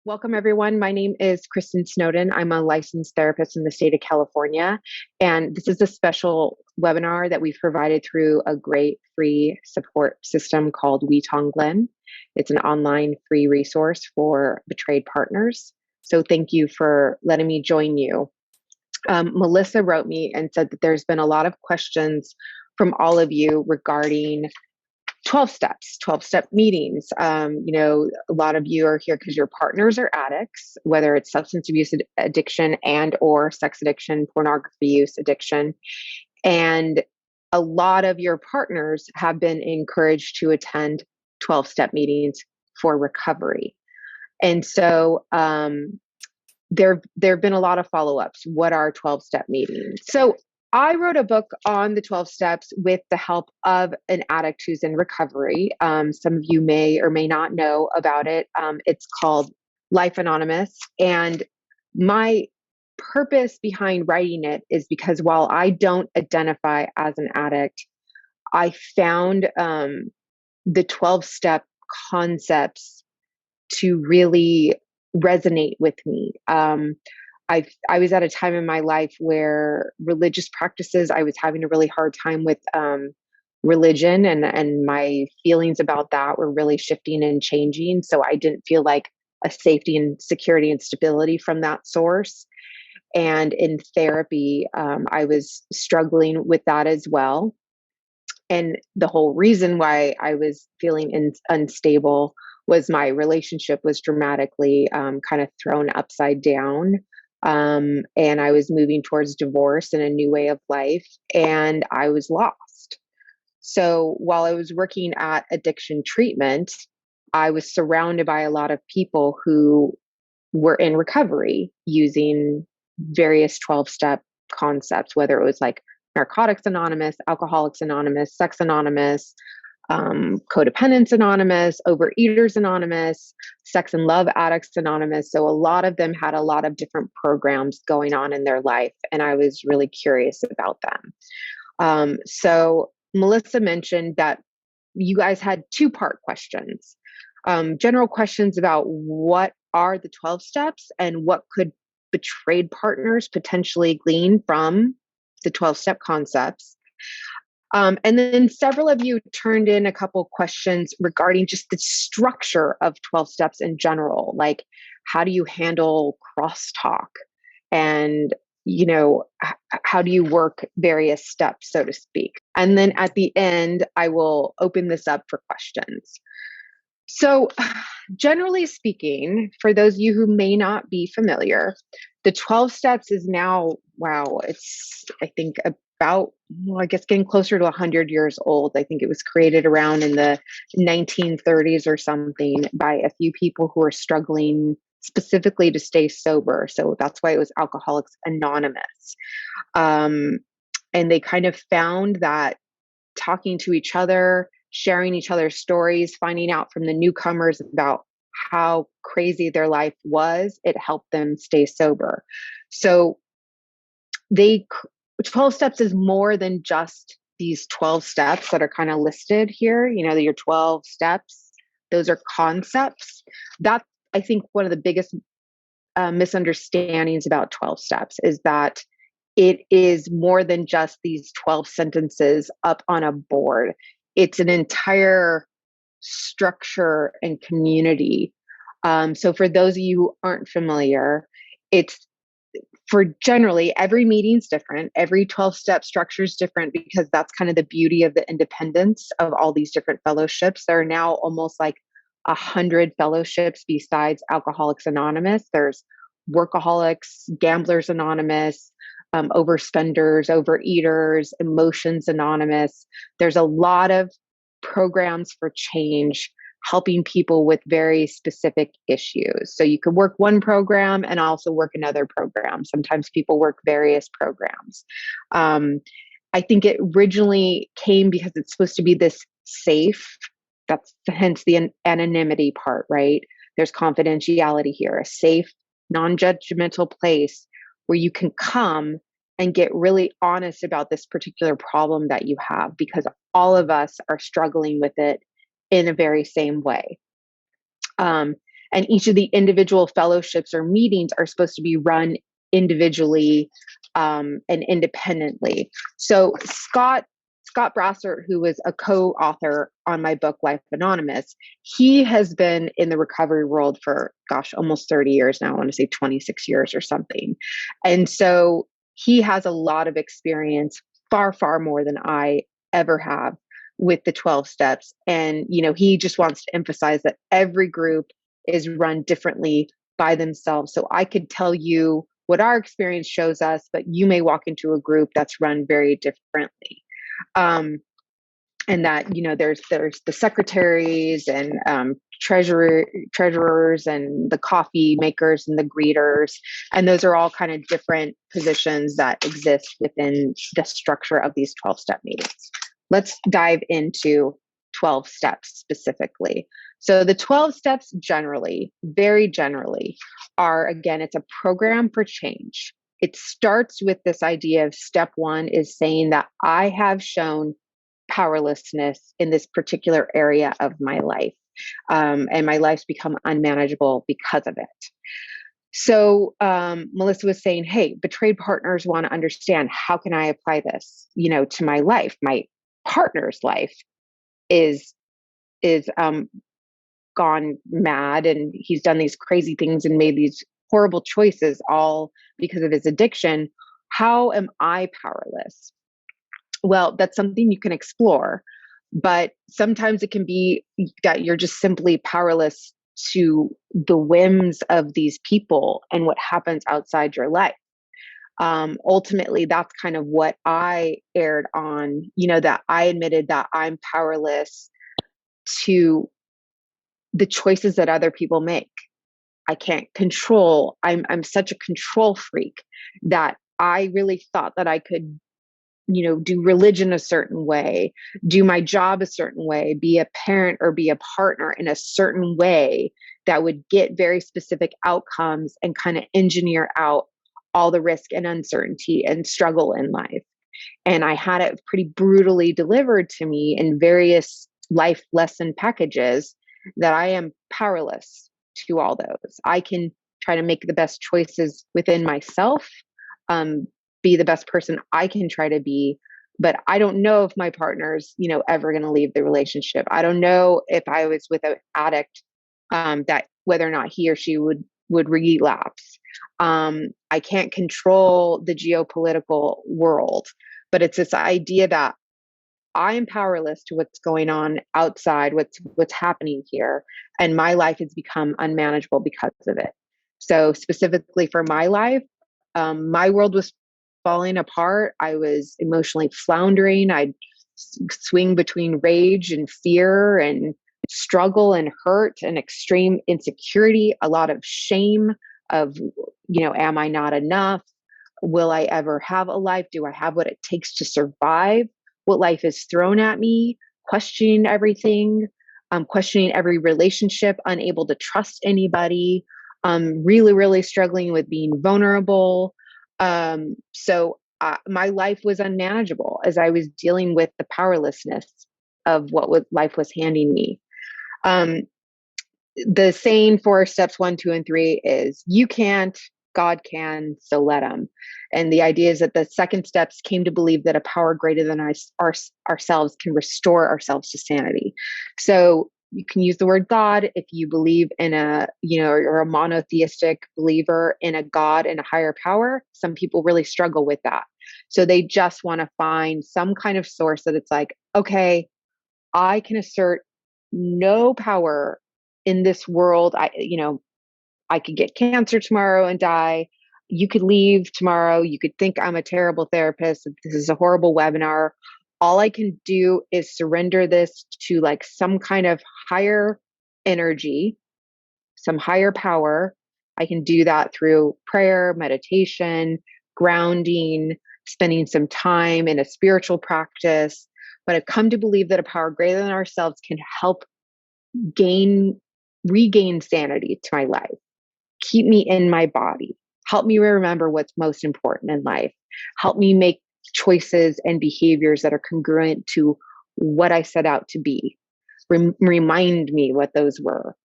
Welcome, everyone. My name is Kristin Snowden. I'm a licensed therapist in the state of California, and this is a special webinar that we've provided through a great free support system called WeTonglen. It's an online free resource for betrayed partners. So thank you for letting me join you. Melissa wrote me and said that there's been a lot of questions from all of you regarding 12 steps, 12-step meetings. A lot of you are here because your partners are addicts, whether it's substance abuse addiction and or sex addiction, pornography use addiction. And a lot of your partners have been encouraged to attend 12-step meetings for recovery. And so there have been a lot of follow-ups. What are 12-step meetings? So I wrote a book on the 12 steps with the help of an addict who's in recovery. Some of you may or may not know about it. It's called Life Anonymous. And my purpose behind writing it is because while I don't identify as an addict, I found the 12-step concepts to really resonate with me. I was at a time in my life where religious practices, I was having a really hard time with religion, and my feelings about that were really shifting and changing. So I didn't feel like a safety and security and stability from that source. And in therapy, I was struggling with that as well. And the whole reason why I was feeling unstable was my relationship was dramatically kind of thrown upside down. And I was moving towards divorce and a new way of life, and I was lost. So while I was working at addiction treatment, I was surrounded by a lot of people who were in recovery using various 12-step concepts, whether it was like Narcotics Anonymous, Alcoholics Anonymous, Sex Anonymous, Codependence Anonymous, Overeaters Anonymous, Sex and Love Addicts Anonymous. So a lot of them had a lot of different programs going on in their life, and I was really curious about them. So Melissa mentioned that you guys had two-part questions. General questions about what are the 12 steps and what could betrayed partners potentially glean from the 12-step concepts. And then several of you turned in a couple questions regarding just the structure of 12 steps in general, like how do you handle crosstalk, and how do you work various steps, so to speak. And then at the end, I will open this up for questions. So generally speaking, for those of you who may not be familiar, the 12 steps is now, it's, I think, about, getting closer to 100 years old. I think it was created around in the 1930s or something by a few people who are struggling specifically to stay sober. So that's why it was Alcoholics Anonymous. And they kind of found that talking to each other, sharing each other's stories, finding out from the newcomers about how crazy their life was, it helped them stay sober. So 12 steps is more than just these 12 steps that are kind of listed here. Your 12 steps, those are concepts. That's, I think, one of the biggest misunderstandings about 12 steps is that it is more than just these 12 sentences up on a board. It's an entire structure and community. So for those of you who aren't familiar, it's for generally every meeting's different. Every 12-step structure is different because that's kind of the beauty of the independence of all these different fellowships. There are now almost like 100 fellowships besides Alcoholics Anonymous. There's Workaholics, Gamblers Anonymous, Overspenders, Overeaters, Emotions Anonymous. There's a lot of programs for change, helping people with very specific issues. So you could work one program and also work another program. Sometimes people work various programs. I think it originally came because it's supposed to be this safe, that's hence the anonymity part, right? There's confidentiality here, a safe, non-judgmental place where you can come and get really honest about this particular problem that you have, because all of us are struggling with it in a very same way. And each of the individual fellowships or meetings are supposed to be run individually and independently. So Scott Brassart, who was a co-author on my book, Life Anonymous, he has been in the recovery world for, almost 30 years now. I want to say 26 years or something. And so he has a lot of experience, far, far more than I ever have with the 12 steps. And, he just wants to emphasize that every group is run differently by themselves. So I could tell you what our experience shows us, but you may walk into a group that's run very differently. And that, there's the secretaries and treasurers and the coffee makers and the greeters. And those are all kind of different positions that exist within the structure of these 12-step meetings. Let's dive into 12 steps specifically. So the 12 steps generally, very generally, are, again, it's a program for change. It starts with this idea of step one is saying that I have shown powerlessness in this particular area of my life. And my life's become unmanageable because of it. So Melissa was saying, hey, betrayed partners want to understand, how can I apply this, to my life? My partner's life is gone mad, and he's done these crazy things and made these horrible choices all because of his addiction. How am I powerless? Well, that's something you can explore, but sometimes it can be that you're just simply powerless to the whims of these people and what happens outside your life. Ultimately, that's kind of what I aired on, that I admitted that I'm powerless to the choices that other people make. I can't control. I'm such a control freak that I really thought that I could, do religion a certain way, do my job a certain way, be a parent or be a partner in a certain way that would get very specific outcomes and kind of engineer out all the risk and uncertainty and struggle in life. And I had it pretty brutally delivered to me in various life lesson packages that I am powerless to all those. I can try to make the best choices within myself, be the best person I can try to be, but I don't know if my partner's, ever going to leave the relationship. I don't know if I was with an addict, that whether or not he or she would relapse. I can't control the geopolitical world, but it's this idea that I am powerless to what's going on outside, what's happening here, and my life has become unmanageable because of it. So specifically for my life, my world was falling apart. I was emotionally floundering. I'd swing between rage and fear and struggle and hurt and extreme insecurity, a lot of shame of, am I not enough? Will I ever have a life? Do I have what it takes to survive what life is thrown at me? Questioning everything, questioning every relationship, unable to trust anybody, really, really struggling with being vulnerable. So my life was unmanageable as I was dealing with the powerlessness of life was handing me. The saying for steps 1, 2, and 3 is, you can't, God can, so let him. And the idea is that the second steps came to believe that a power greater than ourselves can restore ourselves to sanity. So you can use the word God if you believe in you're a monotheistic believer in a God and a higher power. Some people really struggle with that. So they just want to find some kind of source that it's like, okay, I can assert no power in this world. I could get cancer tomorrow and die. You could leave tomorrow. You could think I'm a terrible therapist. This is a horrible webinar. All I can do is surrender this to like some kind of higher energy, some higher power. I can do that through prayer, meditation, grounding, spending some time in a spiritual practice. But I've come to believe that a power greater than ourselves can help regain sanity to my life, keep me in my body, help me remember what's most important in life, help me make choices and behaviors that are congruent to what I set out to be, remind me what those were.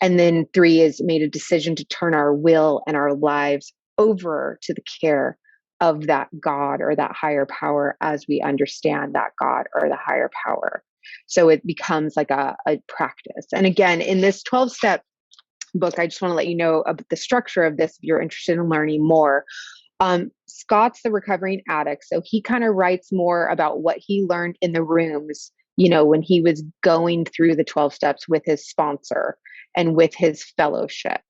And then 3 is made a decision to turn our will and our lives over to the care of that God or that higher power as we understand that God or the higher power. So it becomes like a practice. And again, in this 12-step book, I just want to let you know about the structure of this if you're interested in learning more. Scott's the recovering addict. So he kind of writes more about what he learned in the rooms, when he was going through the 12 steps with his sponsor and with his fellowship.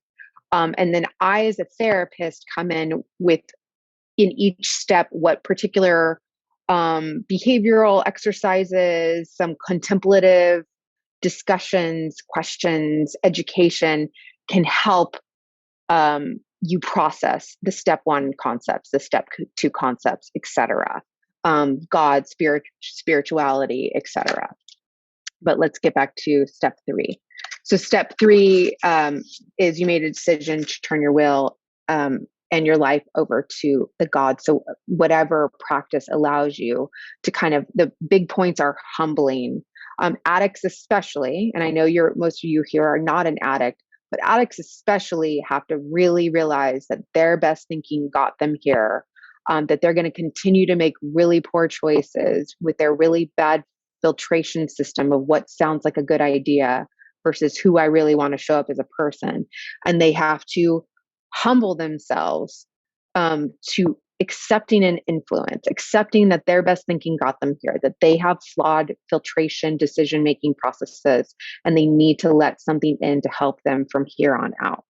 And then I, as a therapist, come in with, in each step, what particular behavioral exercises, some contemplative discussions, questions, education can help you process the step 1 concepts, the step 2 concepts, etc. God, spirituality, etc. But let's get back to step 3. So step 3 is you made a decision to turn your will and your life over to the God. So whatever practice allows you to kind of, the big points are humbling. Addicts especially, and I know most of you here are not an addict, but addicts especially have to really realize that their best thinking got them here, that they're going to continue to make really poor choices with their really bad filtration system of what sounds like a good idea versus who I really want to show up as a person. And they have to humble themselves to accepting an influence, accepting that their best thinking got them here, that they have flawed filtration decision-making processes, and they need to let something in to help them from here on out.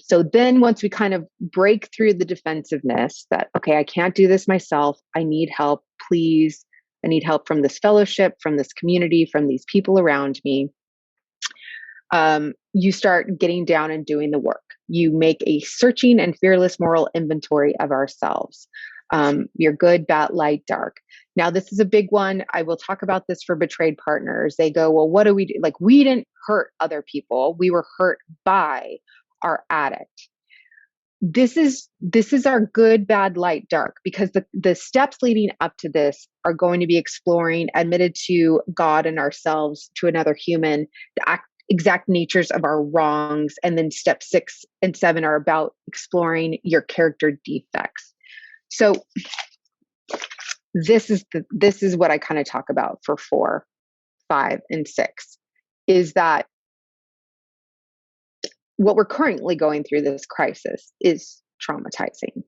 So then once we kind of break through the defensiveness that, okay, I can't do this myself, I need help, please. I need help from this fellowship, from this community, from these people around me. You start getting down and doing the work. You make a searching and fearless moral inventory of ourselves. Your good, bad, light, dark. Now, this is a big one. I will talk about this for betrayed partners. They go, well, what do we do? Like, we didn't hurt other people. We were hurt by our addict. This is our good, bad, light, dark, because the steps leading up to this are going to be exploring, admitted to God and ourselves, to another human, the exact natures of our wrongs. And then step 6 and 7 are about exploring your character defects. So this is what I kind of talk about for 4, 5, and 6, is that what we're currently going through, this crisis, is traumatizing.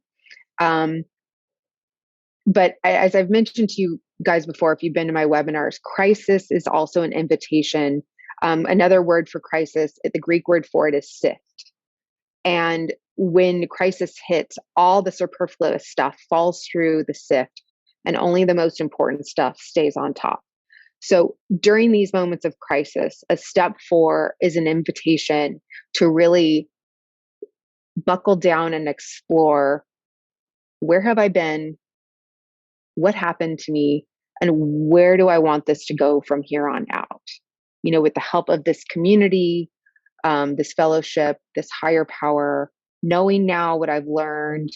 But as I've mentioned to you guys before, if you've been to my webinars, crisis is also an invitation. Another word for crisis, the Greek word for it is sift. And when crisis hits, all the superfluous stuff falls through the sift, and only the most important stuff stays on top. So during these moments of crisis, a step 4 is an invitation to really buckle down and explore, where have I been? What happened to me? And where do I want this to go from here on out? With the help of this community, this fellowship, this higher power, knowing now what I've learned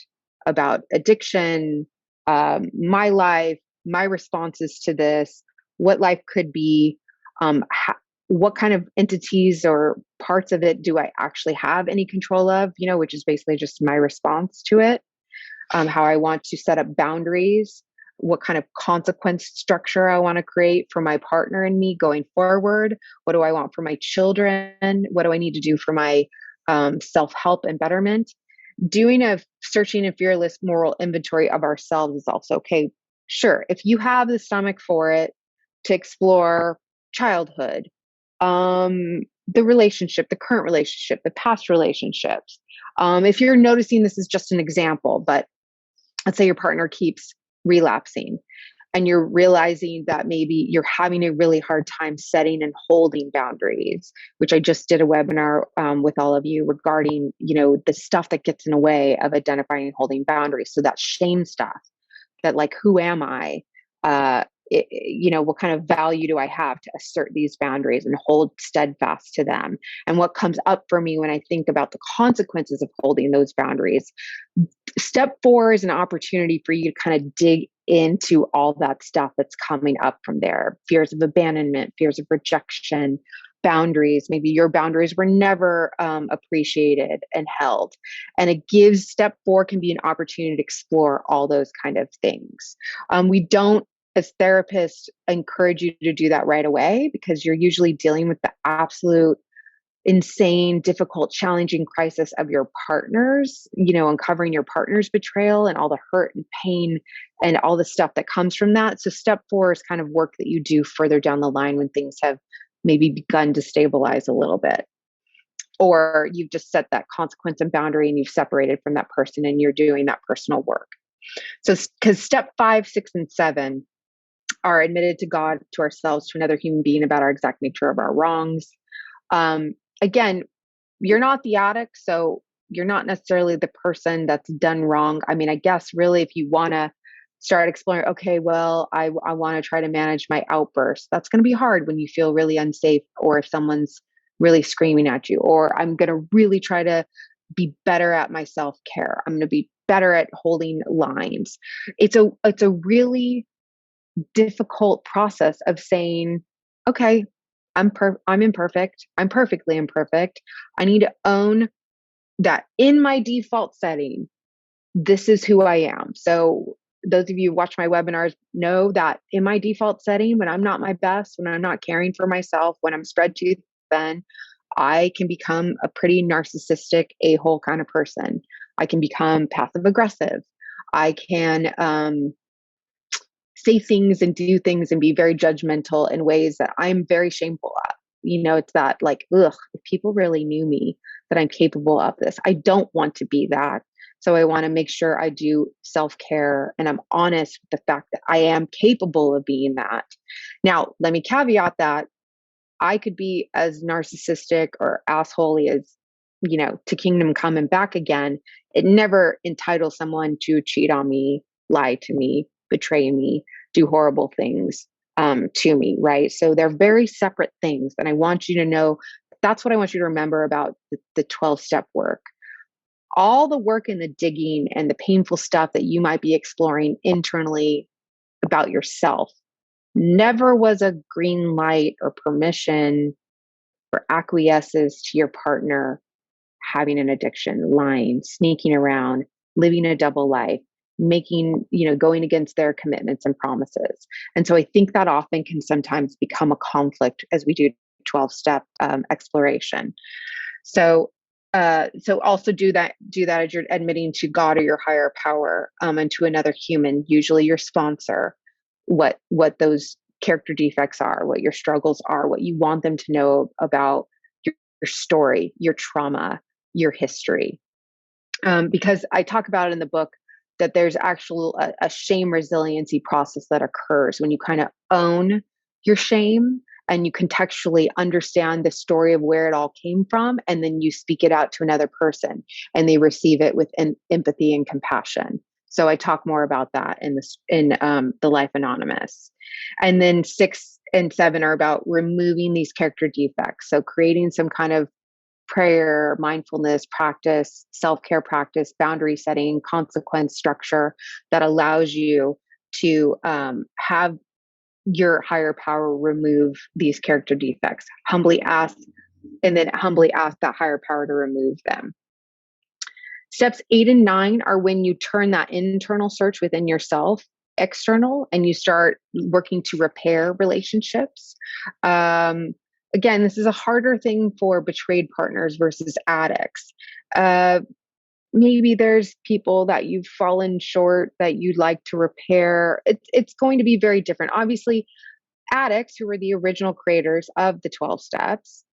about addiction, my life, my responses to this, what life could be, what kind of entities or parts of it do I actually have any control of, which is basically just my response to it, how I want to set up boundaries, what kind of consequence structure I want to create for my partner and me going forward, what do I want for my children, what do I need to do for my self-help and betterment. Doing a searching and fearless moral inventory of ourselves is also okay. Sure, if you have the stomach for it, to explore childhood, the relationship, the current relationship, the past relationships. If you're noticing, this is just an example, but let's say your partner keeps relapsing and you're realizing that maybe you're having a really hard time setting and holding boundaries, which I just did a webinar with all of you regarding, the stuff that gets in the way of identifying and holding boundaries. So that shame stuff, that like, who am I? What kind of value do I have to assert these boundaries and hold steadfast to them? And what comes up for me when I think about the consequences of holding those boundaries? Step 4 is an opportunity for you to kind of dig into all that stuff that's coming up from there. Fears of abandonment, fears of rejection, boundaries. Maybe your boundaries were never appreciated and held. And it gives step 4 can be an opportunity to explore all those kind of things. We don't, as therapists, encourage you to do that right away because you're usually dealing with the absolute insane, difficult, challenging crisis of your partners, uncovering your partner's betrayal and all the hurt and pain and all the stuff that comes from that. So step 4 is kind of work that you do further down the line when things have maybe begun to stabilize a little bit. Or you've just set that consequence and boundary and you've separated from that person and you're doing that personal work. So, because step 5, 6, and 7 are admitted to God, to ourselves, to another human being about our exact nature of our wrongs. Again, you're not the addict, so you're not necessarily the person that's done wrong. I mean, I guess really if you want to start exploring, okay, well, I want to try to manage my outbursts. That's going to be hard when you feel really unsafe or if someone's really screaming at you, or I'm going to really try to be better at my self-care. I'm going to be better at holding lines. It's a really difficult process of saying, okay, I'm imperfect. I'm perfectly imperfect. I need to own that in my default setting, this is who I am. So those of you who watch my webinars know that in my default setting, when I'm not my best, when I'm not caring for myself, when I'm spread too thin, I can become a pretty narcissistic a-hole kind of person. I can become passive aggressive. I can say things and do things and be very judgmental in ways that I'm very shameful of. It's that like, ugh, if people really knew me, that I'm capable of this. I don't want to be that. So I want to make sure I do self-care and I'm honest with the fact that I am capable of being that. Now, let me caveat that I could be as narcissistic or assholey as, to kingdom come and back again. It never entitles someone to cheat on me, lie to me, betray me, do horrible things to me, right? So they're very separate things. And I want you to know, that's what I want you to remember about the 12-step work. All the work and the digging and the painful stuff that you might be exploring internally about yourself never was a green light or permission or acquiesces to your partner having an addiction, lying, sneaking around, living a double life, going against their commitments and promises. And so I think that often can sometimes become a conflict as we do 12-step exploration. So also do that as you're admitting to God or your higher power and to another human, usually your sponsor, what those character defects are, what your struggles are, what you want them to know about your story, your trauma, your history. Because I talk about in the book that there's actual a shame resiliency process that occurs when you kind of own your shame and you contextually understand the story of where it all came from, and then you speak it out to another person and they receive it with empathy and compassion. So I talk more about that in the Life Anonymous. And then 6 and 7 are about removing these character defects. So creating some kind of prayer, mindfulness practice, self-care practice, boundary setting, consequence structure that allows you to have your higher power remove these character defects. Humbly ask that higher power to remove them. Steps 8 and 9 are when you turn that internal search within yourself external and you start working to repair relationships. Again, this is a harder thing for betrayed partners versus addicts. Maybe there's people that you've fallen short that you'd like to repair. It's going to be very different. Obviously, addicts, who were the original creators of the 12 steps,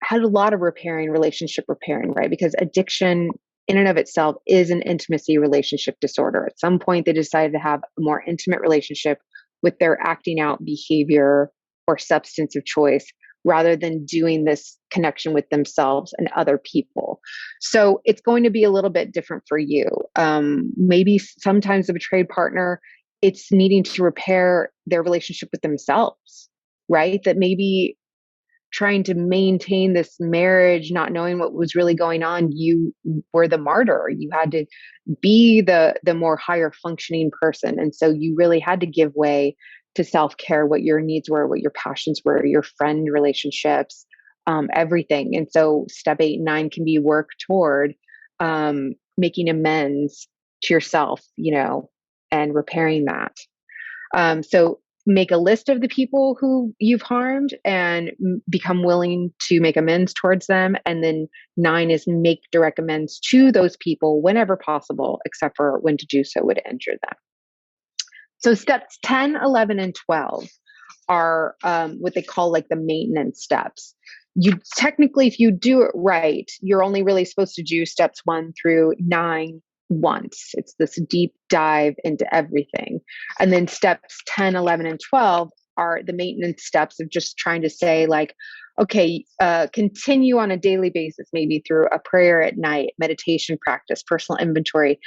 had a lot of relationship repairing, right? Because addiction in and of itself is an intimacy relationship disorder. At some point, they decided to have a more intimate relationship with their acting out behavior or substance of choice, rather than doing this connection with themselves and other people. So it's going to be a little bit different for you. Maybe sometimes the betrayed partner, it's needing to repair their relationship with themselves, right? That maybe trying to maintain this marriage, not knowing what was really going on, you were the martyr. You had to be the more higher functioning person. And so you really had to give way to self-care, what your needs were, what your passions were, your friend relationships, everything. And so step 8 and 9 can be work toward making amends to yourself, and repairing that. So make a list of the people who you've harmed and become willing to make amends towards them. And then 9 is make direct amends to those people whenever possible, except for when to do so would injure them. So steps 10, 11, and 12 are what they call like the maintenance steps. You technically, if you do it right, you're only really supposed to do steps 1 through 9 once. It's this deep dive into everything. And then steps 10, 11, and 12 are the maintenance steps of just trying to say like, okay, continue on a daily basis, maybe through a prayer at night, meditation practice, personal inventory.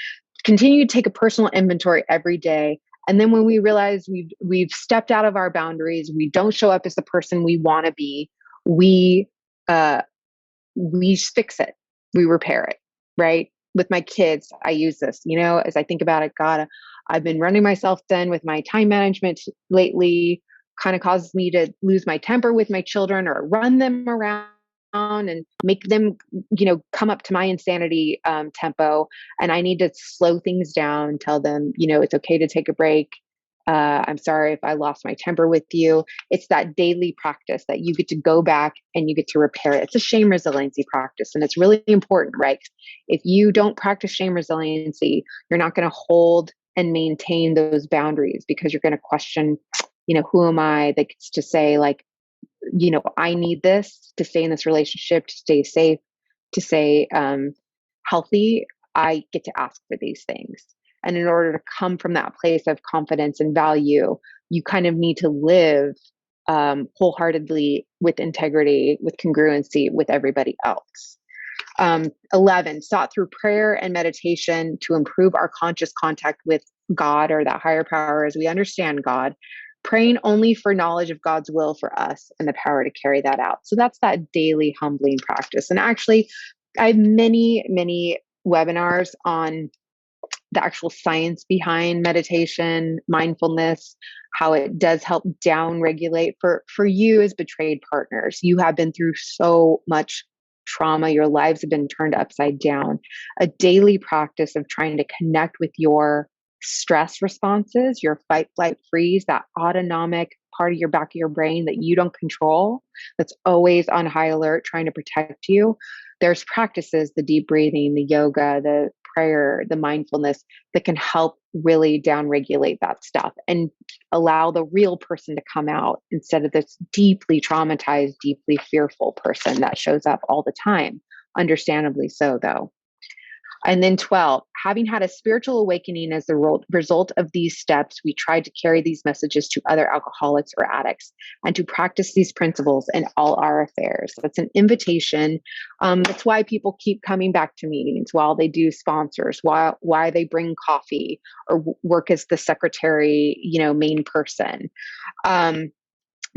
Continue to take a personal inventory every day. And then when we realize we've stepped out of our boundaries, we don't show up as the person we want to be, we fix it, we repair it, right? With my kids, I use this, as I think about it, God, I've been running myself thin with my time management lately, kind of causes me to lose my temper with my children or run them around and make them, come up to my insanity tempo. And I need to slow things down, tell them, it's okay to take a break. I'm sorry if I lost my temper with you. It's that daily practice that you get to go back and you get to repair it. It's a shame resiliency practice. And it's really important, right? If you don't practice shame resiliency, you're not going to hold and maintain those boundaries because you're going to question, who am I that gets to say like, I need this to stay in this relationship, to stay safe, to stay healthy. I get to ask for these things. And in order to come from that place of confidence and value, you kind of need to live wholeheartedly with integrity, with congruency with everybody else. 11, sought through prayer and meditation to improve our conscious contact with God or that higher power as we understand God, praying only for knowledge of God's will for us and the power to carry that out. So that's that daily humbling practice. And actually, I have many, many webinars on the actual science behind meditation, mindfulness, how it does help down regulate for you as betrayed partners. You have been through so much trauma. Your lives have been turned upside down. A daily practice of trying to connect with your stress responses, your fight, flight, freeze, that autonomic part of your back of your brain that you don't control, that's always on high alert, trying to protect you. There's practices, the deep breathing, the yoga, the prayer, the mindfulness that can help really down regulate that stuff and allow the real person to come out instead of this deeply traumatized, deeply fearful person that shows up all the time. Understandably so, though. And then 12, having had a spiritual awakening as the result of these steps, we tried to carry these messages to other alcoholics or addicts and to practice these principles in all our affairs. That's an invitation. That's why people keep coming back to meetings, while they do sponsors, why they bring coffee or work as the secretary, main person.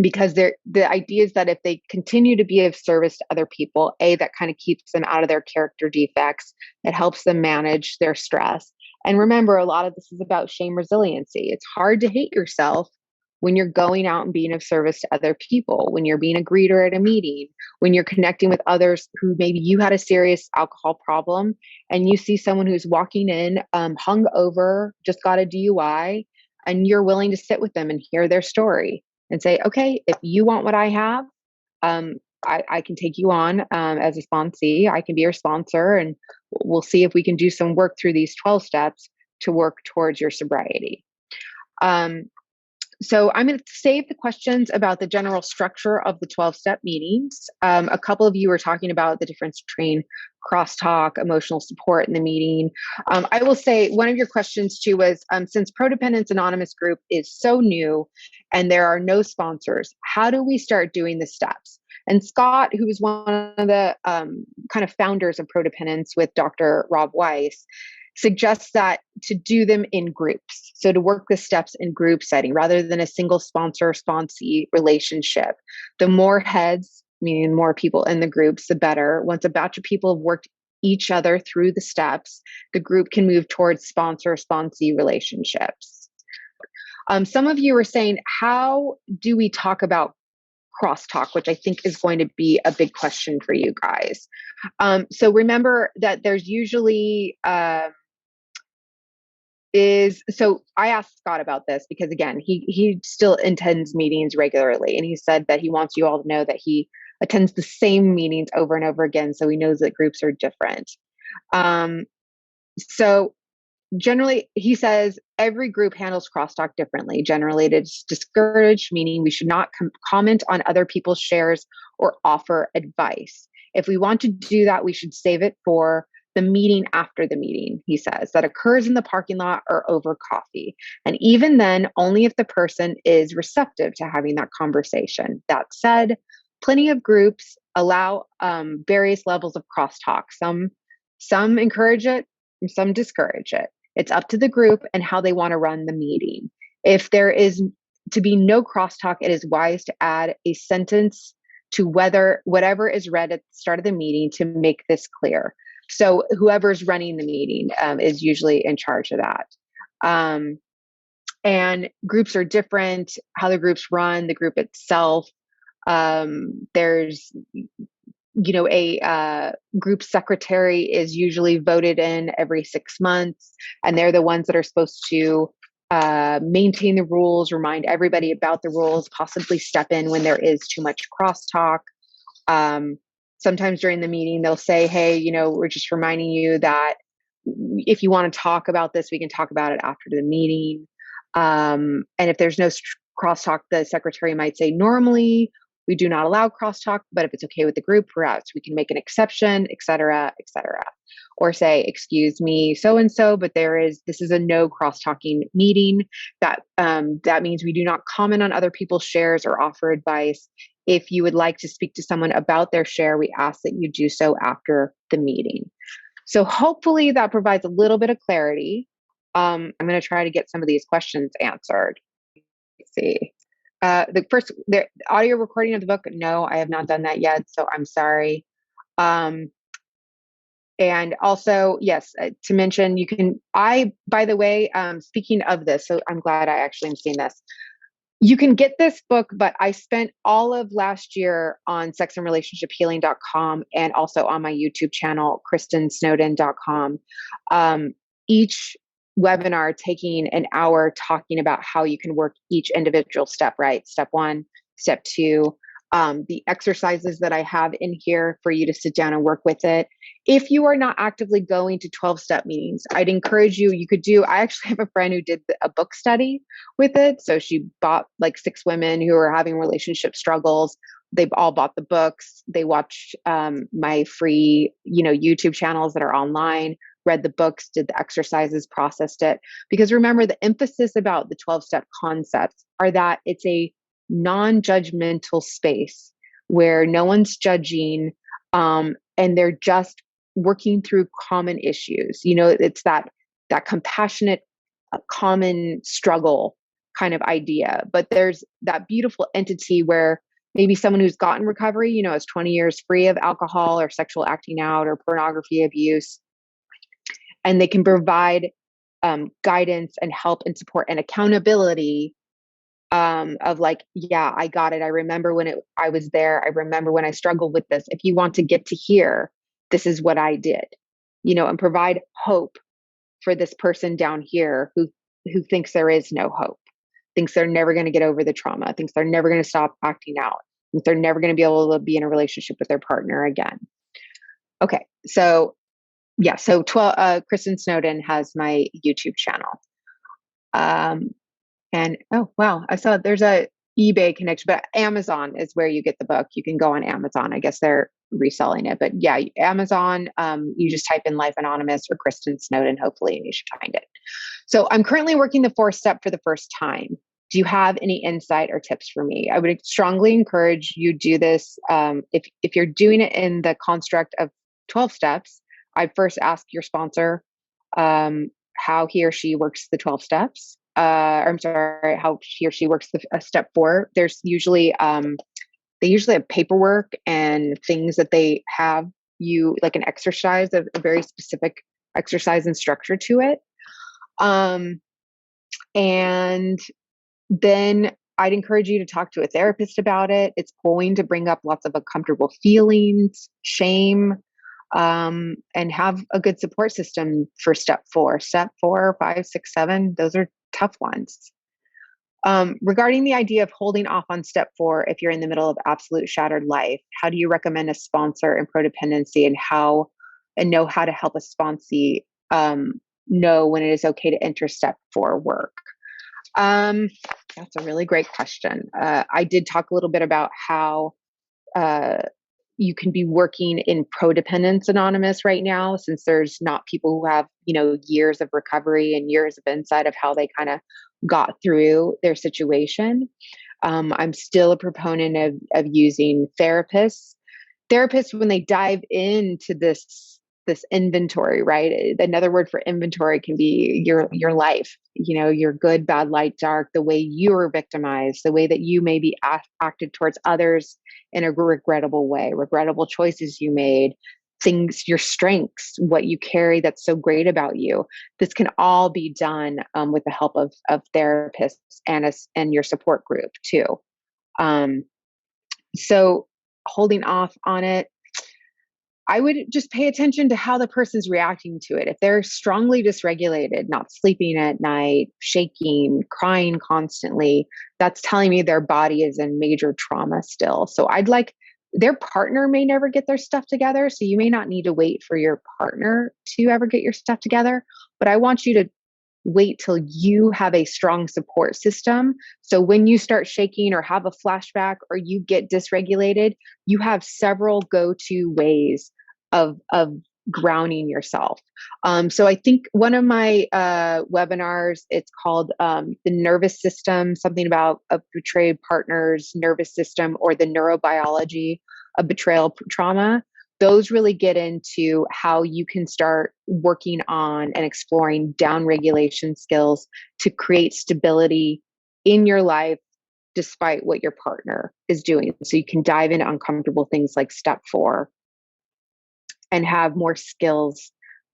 Because the idea is that if they continue to be of service to other people, that kind of keeps them out of their character defects. It helps them manage their stress. And remember, a lot of this is about shame resiliency. It's hard to hate yourself when you're going out and being of service to other people, when you're being a greeter at a meeting, when you're connecting with others who maybe you had a serious alcohol problem and you see someone who's walking in hung over, just got a DUI, and you're willing to sit with them and hear their story. And say, okay, if you want what I have, I can take you on as a sponsee. I can be your sponsor, and we'll see if we can do some work through these 12 steps to work towards your sobriety. So I'm going to save the questions about the general structure of the 12-step meetings. A couple of you were talking about the difference between crosstalk, emotional support in the meeting. I will say one of your questions too was, since Prodependence Anonymous group is so new and there are no sponsors, how do we start doing the steps? And Scott, who was one of the kind of founders of Prodependence with Dr. Rob Weiss, suggests that to do them in groups. So to work the steps in group setting rather than a single sponsor-sponsee relationship. The more heads, meaning more people in the groups, the better. Once a batch of people have worked each other through the steps, the group can move towards sponsor-sponsee relationships. Some of you were saying, how do we talk about crosstalk, which I think is going to be a big question for you guys. So remember that there's usually so I asked Scott about this because again, he still attends meetings regularly, and he said that he wants you all to know that he attends the same meetings over and over again, so he knows that groups are different. So generally, he says every group handles crosstalk differently. Generally, it is discouraged, meaning we should not comment on other people's shares or offer advice. If we want to do that, we should save it for the meeting after the meeting, he says, that occurs in the parking lot or over coffee. And even then, only if the person is receptive to having that conversation. That said, plenty of groups allow various levels of crosstalk. Some encourage it, and some discourage it. It's up to the group and how they want to run the meeting. If there is to be no crosstalk, it is wise to add a sentence to whatever is read at the start of the meeting to make this clear. So whoever's running the meeting is usually in charge of that. And groups are different, how the groups run, the group itself. There's a group secretary is usually voted in every 6 months, and they're the ones that are supposed to maintain the rules, remind everybody about the rules, possibly step in when there is too much crosstalk. Sometimes during the meeting, they'll say, hey, we're just reminding you that if you want to talk about this, we can talk about it after the meeting. And if there's no crosstalk, the secretary might say, normally, we do not allow crosstalk, but if it's okay with the group, perhaps we can make an exception, et cetera, et cetera. Or say, excuse me, so-and-so, but this is a no cross-talking meeting. That means we do not comment on other people's shares or offer advice. If you would like to speak to someone about their share, we ask that you do so after the meeting. So hopefully that provides a little bit of clarity. I'm going to try to get some of these questions answered. Let's see. The audio recording of the book, no, I have not done that yet, so I'm sorry. And also, yes, to mention, by the way, speaking of this, so I'm glad I actually am seeing this. You can get this book, but I spent all of last year on sexandrelationshiphealing.com and also on my YouTube channel, kristinsnowden.com. Each webinar taking an hour talking about how you can work each individual step, right? Step 1, step 2, the exercises that I have in here for you to sit down and work with it. If you are not actively going to 12-step meetings, I'd encourage you I actually have a friend who did a book study with it. So she bought like 6 women who are having relationship struggles. They've all bought the books. They watched my free, YouTube channels that are online, read the books, did the exercises, processed it. Because remember, the emphasis about the 12-step concepts are that it's a non-judgmental space where no one's judging, and they're just working through common issues. It's that compassionate, common struggle kind of idea. But there's that beautiful entity where maybe someone who's gotten recovery, is 20 years free of alcohol or sexual acting out or pornography abuse, and they can provide guidance and help and support and accountability of like, yeah, I got it. I remember when I was there. I remember when I struggled with this. If you want to get to here, this is what I did, and provide hope for this person down here who thinks there is no hope, thinks they're never going to get over the trauma, thinks they're never going to stop acting out, thinks they're never going to be able to be in a relationship with their partner again. Okay. So yeah. So Kristin Snowden has my YouTube channel. And oh, wow, I saw there's a eBay connection, but Amazon is where you get the book. You can go on Amazon. I guess they're reselling it, but yeah, Amazon, you just type in Life Anonymous or Kristin Snowden, hopefully, and you should find it. So I'm currently working the 4th step for the first time. Do you have any insight or tips for me? I would strongly encourage you do this. If you're doing it in the construct of 12 steps, I'd first ask your sponsor how he or she works the 12 steps. I'm sorry, how he or she works step 4. There's usually, they usually have paperwork and things that they have you like an exercise, a very specific exercise and structure to it. And then I'd encourage you to talk to a therapist about it. It's going to bring up lots of uncomfortable feelings, shame, and have a good support system for step 4. Step 4, 5, 6, 7, those are tough ones. Regarding the idea of holding off on step 4, if you're in the middle of absolute shattered life, how do you recommend a sponsor in codependency, and know how to help a sponsee know when it is okay to enter step 4 work? That's a really great question. I did talk a little bit about how you can be working in Prodependence Anonymous right now, since there's not people who have, years of recovery and years of insight of how they kind of got through their situation. I'm still a proponent of using therapists. Therapists, when they dive into this inventory, right? Another word for inventory can be your life, your good, bad, light, dark, the way you were victimized, the way that you maybe acted towards others in a regrettable way, regrettable choices you made, things, your strengths, what you carry that's so great about you. This can all be done with the help of therapists and your support group too. So holding off on it, I would just pay attention to how the person's reacting to it. If they're strongly dysregulated, not sleeping at night, shaking, crying constantly, that's telling me their body is in major trauma still. So their partner may never get their stuff together. So you may not need to wait for your partner to ever get your stuff together. But I want you to wait till you have a strong support system. So when you start shaking or have a flashback or you get dysregulated, you have several go-to ways of grounding yourself. So I think one of my webinars, it's called the nervous system, something about a betrayed partner's nervous system, or the neurobiology of betrayal trauma. Those really get into how you can start working on and exploring downregulation skills to create stability in your life despite what your partner is doing. So you can dive into uncomfortable things like step 4 and have more skills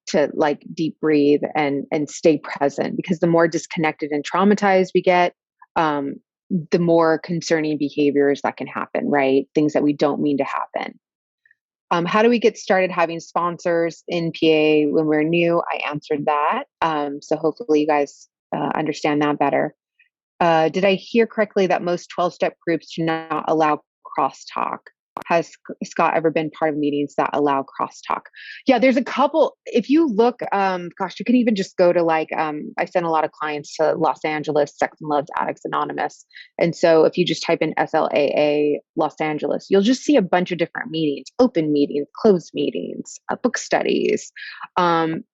to deep breathe and stay present, because the more disconnected and traumatized we get, the more concerning behaviors that can happen, right? Things that we don't mean to happen. How do we get started having sponsors in PA when we're new? I answered that. So hopefully you guys understand that better. Did I hear correctly that most 12-step groups do not allow crosstalk? Has Scott ever been part of meetings that allow crosstalk? Yeah, there's a couple. If you look, you can even just go to I send a lot of clients to Los Angeles Sex and Love Addicts Anonymous. And so if you just type in SLAA Los Angeles, you'll just see a bunch of different meetings, open meetings, closed meetings, book studies.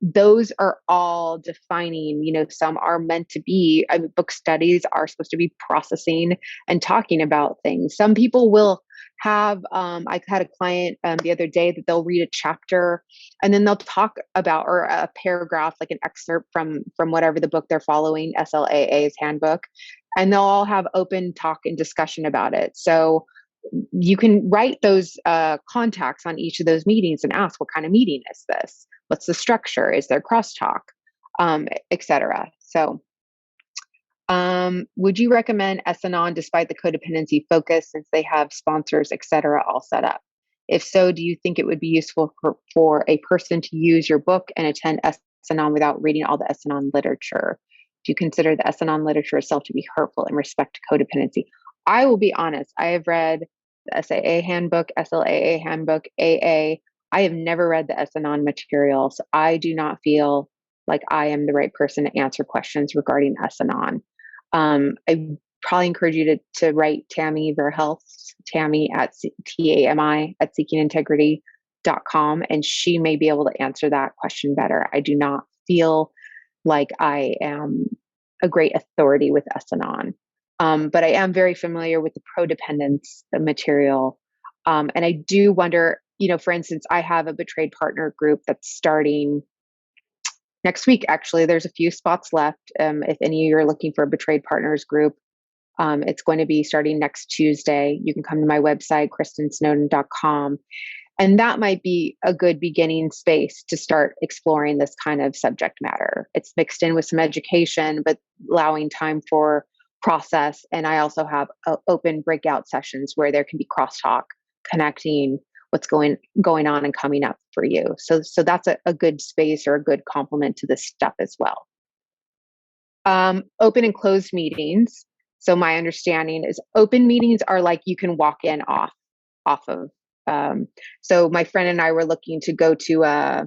Those are all defining, some are meant to be, book studies are supposed to be processing and talking about things. Some people will have, I had a client the other day that they'll read a chapter and then they'll talk about, or a paragraph, like an excerpt from whatever the book they're following, SLAA's handbook, and they'll all have open talk and discussion about it. So you can write those contacts on each of those meetings and ask, what kind of meeting is this? What's the structure? Is there crosstalk, etc. So would you recommend S-Anon despite the codependency focus, since they have sponsors, etc., all set up? If so, do you think it would be useful for a person to use your book and attend S-Anon without reading all the S-Anon literature? Do you consider the S-Anon literature itself to be hurtful in respect to codependency? I will be honest. I have read the SAA handbook, SLAA handbook, AA. I have never read the S-Anon material, so I do not feel like I am the right person to answer questions regarding S-Anon. I probably encourage you to write Tammy Verhelst, Tammy at TAMI at seekingintegrity.com, and she may be able to answer that question better. I do not feel like I am a great authority with S-Anon, but I am very familiar with the Prodependence material. And I do wonder, for instance, I have a betrayed partner group that's starting next week. Actually, there's a few spots left. If any of you are looking for a betrayed partners group, it's going to be starting next Tuesday. You can come to my website, kristinsnowden.com. And that might be a good beginning space to start exploring this kind of subject matter. It's mixed in with some education, but allowing time for process. And I also have open breakout sessions where there can be crosstalk, connecting what's going on and coming up for you. So that's a good space or a good complement to this stuff as well. Open and closed meetings. So my understanding is open meetings are like you can walk in off of. So my friend and I were looking to go to I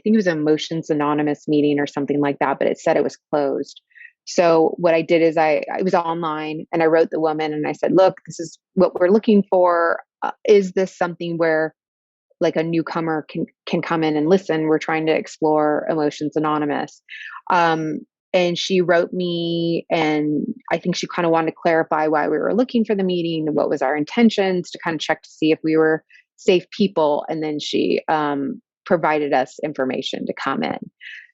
think it was an Emotions Anonymous meeting or something like that, but it said it was closed. So what I did is I was online and I wrote the woman and I said, look, this is what we're looking for. Is this something where like a newcomer can come in and listen? We're trying to explore Emotions Anonymous. And she wrote me, and I think she kind of wanted to clarify why we were looking for the meeting and what was our intentions, to kind of check to see if we were safe people. And then she provided us information to come in.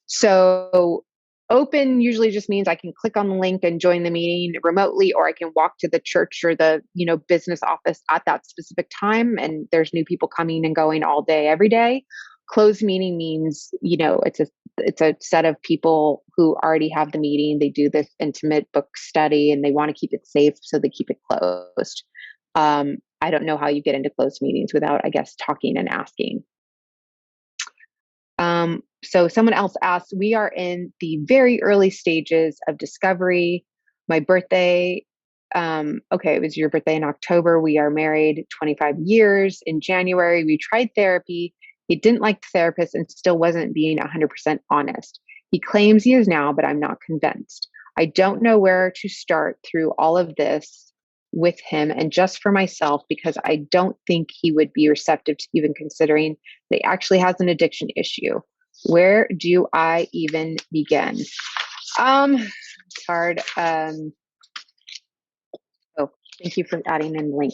So open usually just means I can click on the link and join the meeting remotely, or I can walk to the church or the business office at that specific time, and there's new people coming and going all day, every day. Closed meeting means it's a set of people who already have the meeting. They do this intimate book study and they want to keep it safe, so they keep it closed. I don't know how you get into closed meetings without, I guess, talking and asking. So someone else asked, we are in the very early stages of discovery. My birthday, okay, it was your birthday in October. We are married 25 years. In January, we tried therapy. He didn't like the therapist and still wasn't being 100% honest. He claims he is now, but I'm not convinced. I don't know where to start through all of this with him, and just for myself, because I don't think he would be receptive to even considering that he actually has an addiction issue. Where do I even begin? It's hard. Oh, thank you for adding in the link.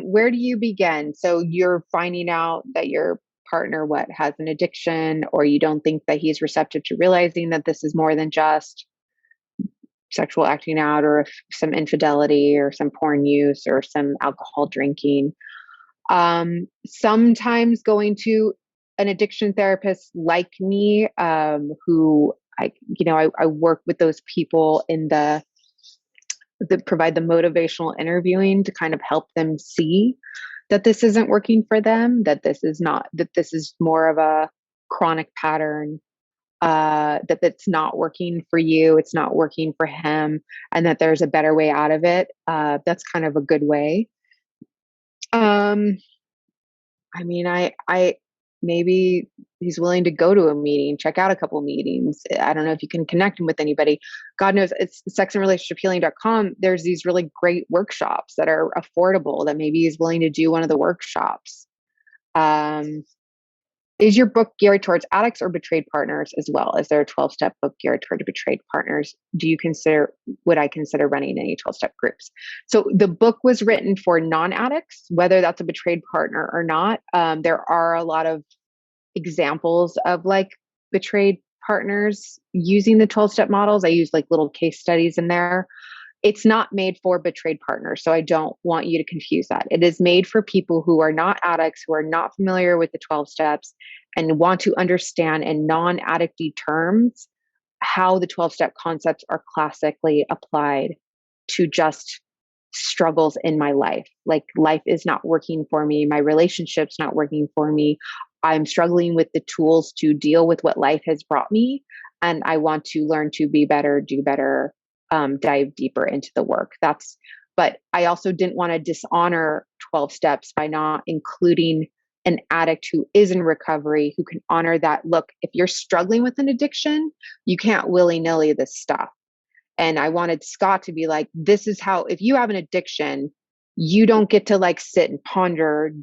Where do you begin? So you're finding out that your partner has an addiction, or you don't think that he's receptive to realizing that this is more than just sexual acting out, or some infidelity, or some porn use, or some alcohol drinking. Sometimes going to an addiction therapist like me, who I work with those people in that provide the motivational interviewing to kind of help them see that this isn't working for them, that this is more of a chronic pattern, that's not working for you, it's not working for him, and that there's a better way out of it. That's kind of a good way. I mean, I maybe he's willing to go to a meeting, check out a couple meetings. I don't know if you can connect him with anybody. God knows, it's sexandrelationshiphealing.com. There's these really great workshops that are affordable that maybe he's willing to do one of the workshops. Is your book geared towards addicts or betrayed partners as well? Is there a 12-step book geared toward betrayed partners? Would I consider running any 12-step groups? So the book was written for non-addicts, whether that's a betrayed partner or not. There are a lot of examples of like betrayed partners using the 12-step models. I use like little case studies in there. It's not made for betrayed partners, so I don't want you to confuse that. It is made for people who are not addicts, who are not familiar with the 12 steps, and want to understand in non-addicty terms how the 12-step concepts are classically applied to just struggles in my life. Like, life is not working for me. My relationship's not working for me. I'm struggling with the tools to deal with what life has brought me, and I want to learn to be better, do better, dive deeper into the work. But I also didn't want to dishonor 12 steps by not including an addict who is in recovery, who can honor that. Look, if you're struggling with an addiction, you can't willy-nilly this stuff. And I wanted Scott to be like, this is how, if you have an addiction, you don't get to like sit and ponder,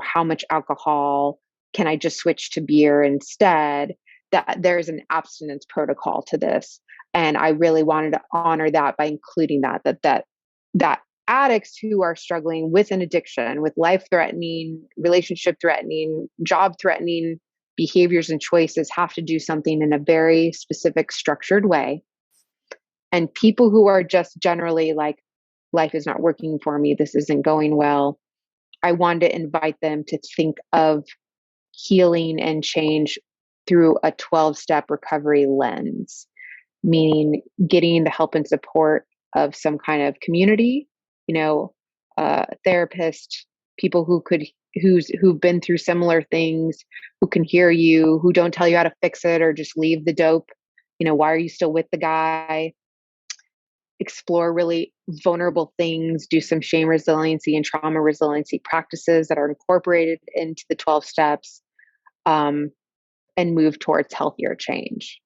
how much alcohol can I just switch to beer instead? That there's an abstinence protocol to this. And I really wanted to honor that by including that addicts who are struggling with an addiction, with life-threatening, relationship-threatening, job-threatening behaviors and choices, have to do something in a very specific, structured way. And people who are just generally like, life is not working for me, this isn't going well, I wanted to invite them to think of healing and change through a 12-step recovery lens. meaning getting the help and support of some kind of community, therapist, people who've been through similar things, who can hear you, who don't tell you how to fix it or just leave the dope. Why are you still with the guy? Explore really vulnerable things, do some shame resiliency and trauma resiliency practices that are incorporated into the 12 steps, and move towards healthier change.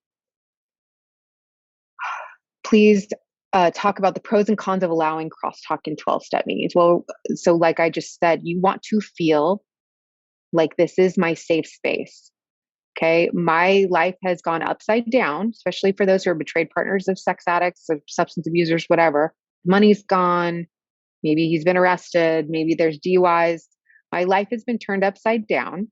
Please talk about the pros and cons of allowing crosstalk in 12-step meetings. Well, so like I just said, you want to feel like this is my safe space. Okay. My life has gone upside down, especially for those who are betrayed partners of sex addicts, of substance abusers, whatever. Money's gone. Maybe he's been arrested. Maybe there's DUIs. My life has been turned upside down.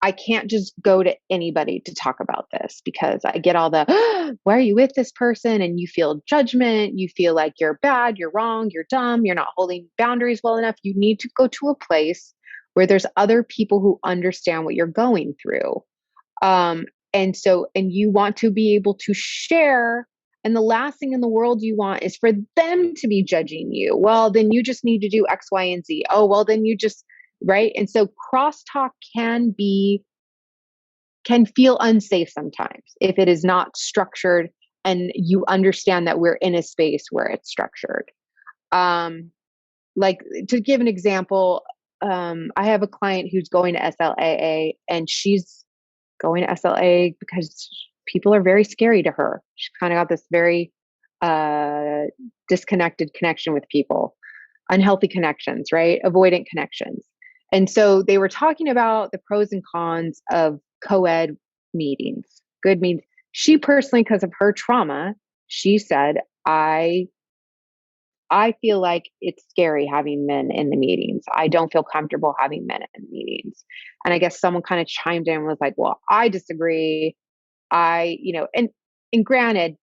I can't just go to anybody to talk about this because I get all the, why are you with this person? And you feel judgment. You feel like you're bad, you're wrong, you're dumb, you're not holding boundaries well enough. You need to go to a place where there's other people who understand what you're going through. And you want to be able to share. And the last thing in the world you want is for them to be judging you. Well, then you just need to do X, Y, and Z. Oh, well, then you just, right? And so crosstalk can feel unsafe sometimes if it is not structured and you understand that we're in a space where it's structured. Like to give an example, I have a client who's going to SLAA, and she's going to SLA because people are very scary to her. She kind of got this very disconnected connection with people, unhealthy connections, right? Avoidant connections. And so they were talking about the pros and cons of co-ed meetings. Good means she personally, because of her trauma, she said, I feel like it's scary having men in the meetings. I don't feel comfortable having men in meetings. And I guess someone kind of chimed in and was like, well, I disagree. And granted,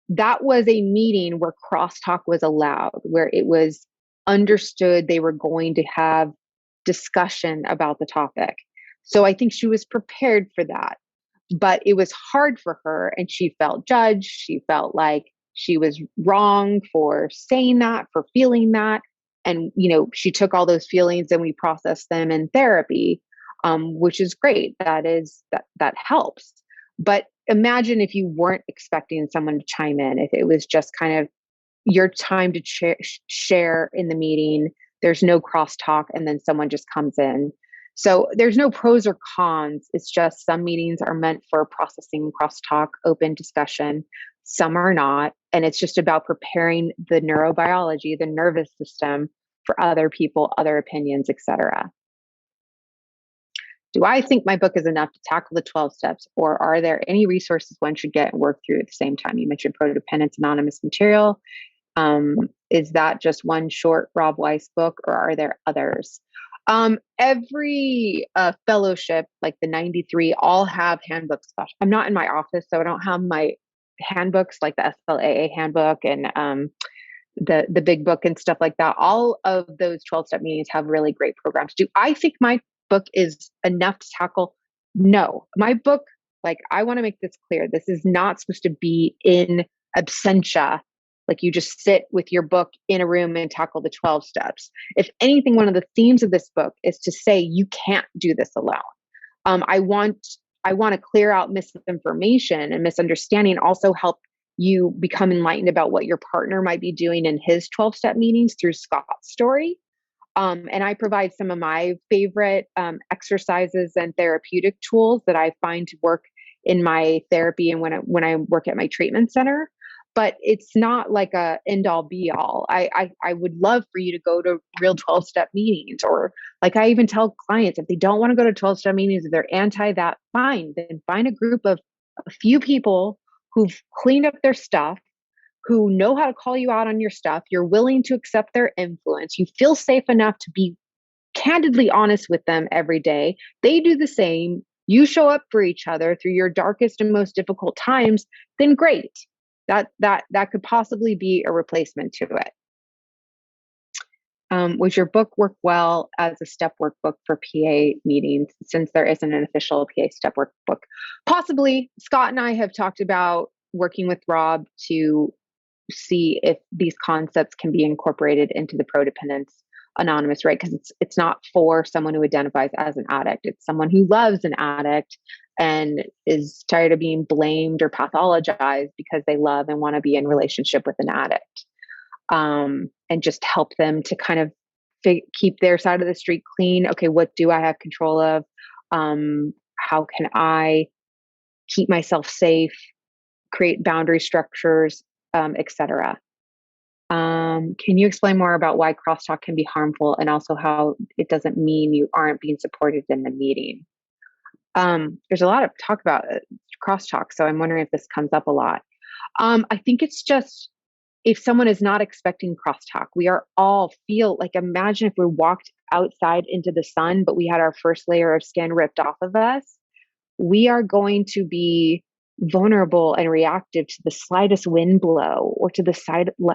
that was a meeting where crosstalk was allowed, where it was understood they were going to have discussion about the topic. So I think she was prepared for that. But it was hard for her, and she felt judged. She felt like she was wrong for saying that, for feeling that. And, she took all those feelings and we processed them in therapy, which is great. That helps. But imagine if you weren't expecting someone to chime in, if it was just kind of your time to share in the meeting, there's no crosstalk, and then someone just comes in. So there's no pros or cons. It's just some meetings are meant for processing, crosstalk, open discussion. Some are not. And it's just about preparing the neurobiology, the nervous system for other people, other opinions, etc. Do I think my book is enough to tackle the 12 steps, or are there any resources one should get and work through at the same time? You mentioned Codependence Anonymous material. Is that just one short Rob Weiss book, or are there others? Every fellowship, like the 93, all have handbooks. I'm not in my office, so I don't have my handbooks like the SLAA handbook and the big book and stuff like that. All of those 12-step meetings have really great programs. Do I think my book is enough to tackle? No. My book, like, I want to make this clear. This is not supposed to be in absentia. Like you just sit with your book in a room and tackle the 12 steps. If anything, one of the themes of this book is to say you can't do this alone. I want to clear out misinformation and misunderstanding, also help you become enlightened about what your partner might be doing in his 12-step meetings through Scott's story. And I provide some of my favorite exercises and therapeutic tools that I find to work in my therapy and when I work at my treatment center. But it's not like a end all be all. I would love for you to go to real 12-step meetings, or like I even tell clients, if they don't want to go to 12-step meetings, if they're anti that, fine, then find a group of a few people who've cleaned up their stuff, who know how to call you out on your stuff. You're willing to accept their influence. You feel safe enough to be candidly honest with them every day. They do the same. You show up for each other through your darkest and most difficult times, then great. That could possibly be a replacement to it. Would your book work well as a step workbook for PA meetings since there isn't an official PA step workbook? Possibly. Scott and I have talked about working with Rob to see if these concepts can be incorporated into the Prodependence Anonymous, right? Because it's not for someone who identifies as an addict. It's someone who loves an addict and is tired of being blamed or pathologized because they love and want to be in relationship with an addict. And just help them to kind of keep their side of the street clean. Okay, what do I have control of? How can I keep myself safe, create boundary structures, etc. Can you explain more about why crosstalk can be harmful and also how it doesn't mean you aren't being supported in the meeting? There's a lot of talk about crosstalk, so I'm wondering if this comes up a lot. I think it's just if someone is not expecting crosstalk, we are all feel like imagine if we walked outside into the sun, but we had our first layer of skin ripped off of us. We are going to be vulnerable and reactive to the slightest wind blow or to the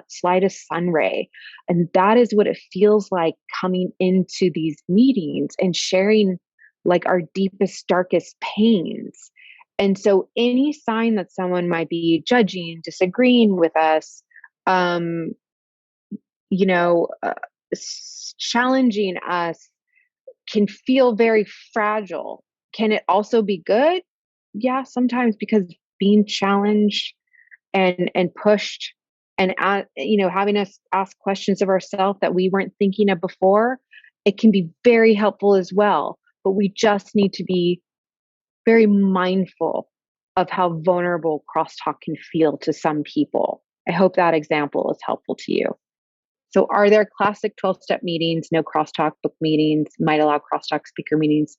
slightest sun ray. And that is what it feels like coming into these meetings and sharing like our deepest, darkest pains. And so any sign that someone might be judging, disagreeing with us, um, you know, challenging us can feel very fragile. Can it also be good? Yeah, sometimes because being challenged and pushed and having us ask questions of ourselves that we weren't thinking of before, it can be very helpful as well. But we just need to be very mindful of how vulnerable crosstalk can feel to some people. I hope that example is helpful to you. So are there classic 12-step meetings, no crosstalk book meetings, might allow crosstalk speaker meetings?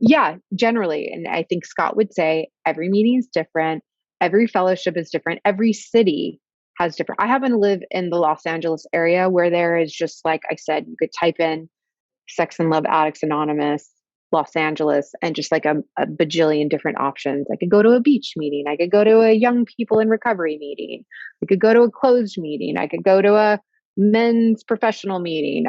Yeah, generally. And I think Scott would say every meeting is different. Every fellowship is different. Every city has different. I happen to live in the Los Angeles area where there is just, like I said, you could type in Sex and Love Addicts Anonymous, Los Angeles, and just like a bajillion different options. I could go to a beach meeting. I could go to a young people in recovery meeting. I could go to a closed meeting. I could go to a men's professional meeting.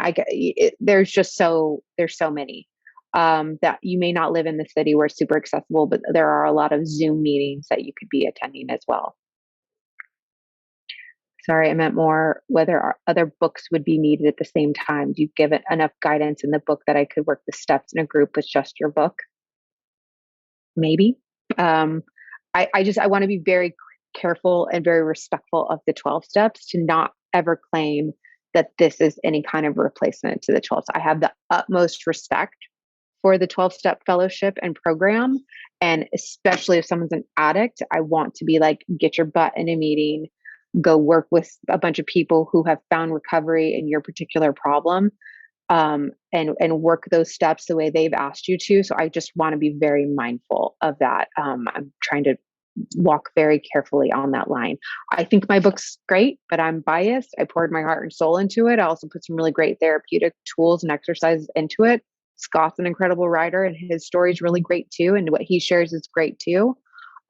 There's so many that you may not live in the city where it's super accessible, but there are a lot of Zoom meetings that you could be attending as well. Sorry, I meant more whether other books would be needed at the same time. Do you give it enough guidance in the book that I could work the steps in a group with just your book? Maybe. Um, I want to be very careful and very respectful of the 12 steps to not ever claim that this is any kind of replacement to the 12. I have the utmost respect for the 12-step fellowship and program. And especially if someone's an addict, I want to be like, get your butt in a meeting, go work with a bunch of people who have found recovery in your particular problem, and work those steps the way they've asked you to. So I just want to be very mindful of that. I'm trying to walk very carefully on that line. I think my book's great, but I'm biased. I poured my heart and soul into it. I also put some really great therapeutic tools and exercises into it. Scott's an incredible writer and his story is really great too. And what he shares is great too.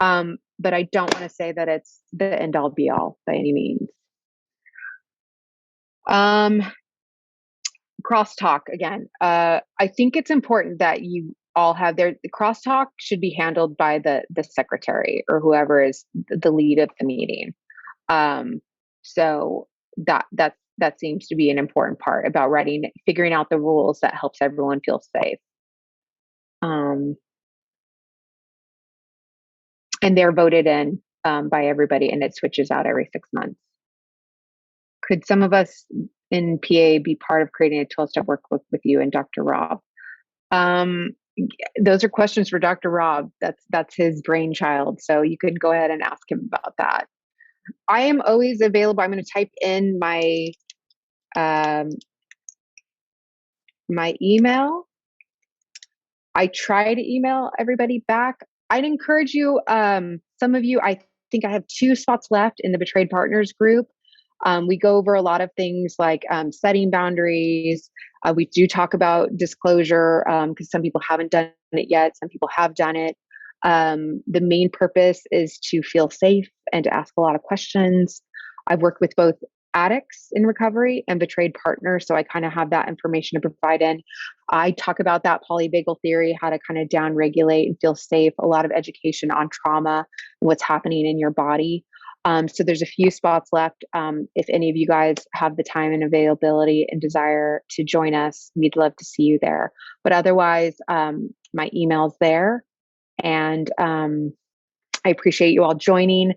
But I don't want to say that it's the end all be all by any means. Crosstalk again. I think it's important that you all have the crosstalk should be handled by the secretary or whoever is the lead of the meeting. So that seems to be an important part about figuring out the rules that helps everyone feel safe. And they're voted in by everybody, and it switches out every 6 months. Could some of us in PA be part of creating a 12-step workbook with you and Dr. Rob? Those are questions for Dr. Rob. That's his brainchild. So you could go ahead and ask him about that. I am always available. I'm going to type in my my email. I try to email everybody back. I'd encourage you, some of you, I think I have 2 spots left in the Betrayed Partners group. We go over a lot of things like setting boundaries. We do talk about disclosure because some people haven't done it yet. Some people have done it. The main purpose is to feel safe and to ask a lot of questions. I've worked with both addicts in recovery and betrayed partners. So I kind of have that information to provide in. I talk about that polyvagal theory, how to kind of down regulate and feel safe, a lot of education on trauma, what's happening in your body. So there's a few spots left. If any of you guys have the time and availability and desire to join us, we'd love to see you there. But otherwise, my email's there. And I appreciate you all joining.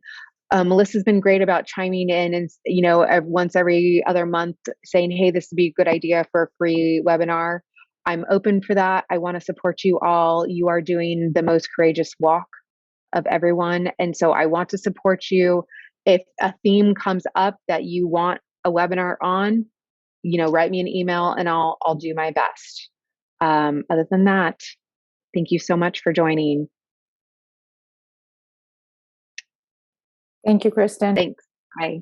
Melissa's been great about chiming in and, once every other month saying, hey, this would be a good idea for a free webinar. I'm open for that. I want to support you all. You are doing the most courageous walk of everyone. And so I want to support you. If a theme comes up that you want a webinar on, write me an email and I'll do my best. Other than that, thank you so much for joining. Thank you, Kristin. Thanks. Bye.